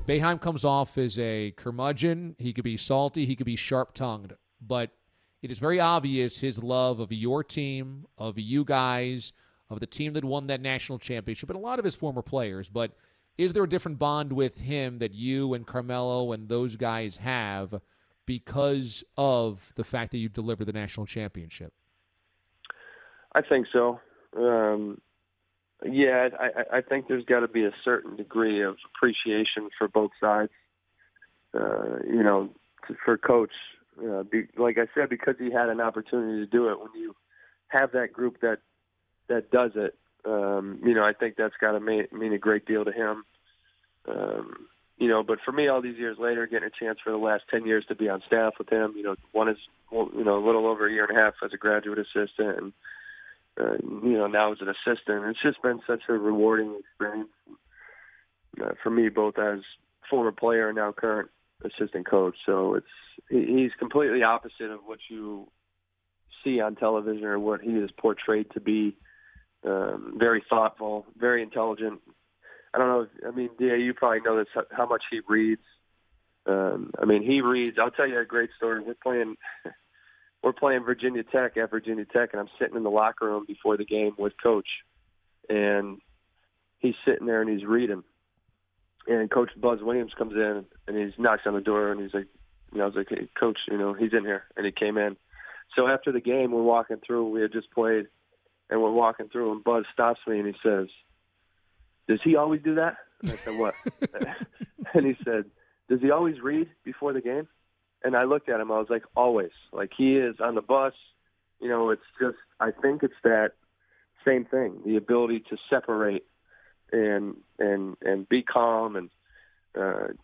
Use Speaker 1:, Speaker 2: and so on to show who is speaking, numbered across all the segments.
Speaker 1: Boeheim comes off as a curmudgeon. He could be salty. He could be sharp-tongued. But it is very obvious his love of your team, of you guys, of the team that won that national championship, and a lot of his former players. But is there a different bond with him that you and Carmelo and those guys have because of the fact that you delivered the national championship?
Speaker 2: I think so. I think there's got to be a certain degree of appreciation for both sides. For Coach, like I said, because he had an opportunity to do it. When you have that group that does it, I think that's got to mean a great deal to him. But for me, all these years later, getting a chance for the last 10 years to be on staff with him, one is, a little over a year and a half as a graduate assistant, and now as an assistant. It's just been such a rewarding experience for me, both as former player and now current assistant coach. So he's completely opposite of what you see on television or what he is portrayed to be. Very thoughtful, very intelligent. I don't know. D.A., you probably know this, how much he reads. He reads. I'll tell you a great story. We're playing Virginia Tech at Virginia Tech, and I'm sitting in the locker room before the game with Coach, and he's sitting there and he's reading. And Coach Buzz Williams comes in and he knocks on the door and he's like, I was like, hey, Coach, he's in here, and he came in. So after the game, we're walking through. We had just played, and we're walking through, and Buzz stops me and he says, "Does he always do that?" And I said, "What?" And he said, "Does he always read before the game?" And I looked at him. I was like, always. Like, he is on the bus. It's just, I think it's that same thing, the ability to separate and be calm and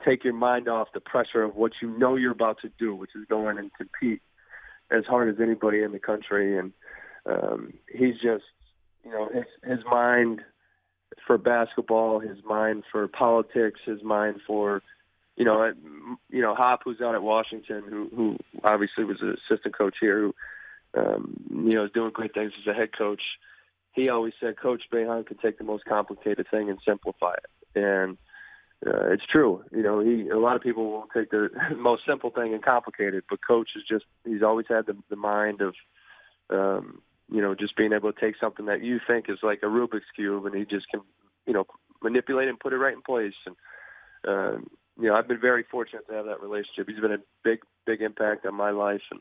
Speaker 2: take your mind off the pressure of what you're about to do, which is go in and compete as hard as anybody in the country. And he's just, his mind for basketball, his mind for politics, his mind for, Hop, who's out at Washington, who obviously was an assistant coach here, who, is doing great things as a head coach. He always said Coach Boeheim could take the most complicated thing and simplify it. And it's true. A lot of people will take the most simple thing and complicate it, but Coach is he's always had the mind of, just being able to take something that you think is like a Rubik's Cube, and he just can, manipulate it and put it right in place. And, I've been very fortunate to have that relationship. He's been a big impact on my life, and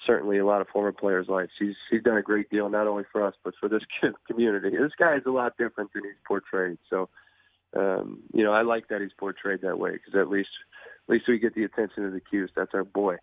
Speaker 2: certainly a lot of former players' lives. He's done a great deal, not only for us, but for this community. This guy is a lot different than he's portrayed. So, I like that he's portrayed that way, because at least we get the attention of the Qs. That's our boy.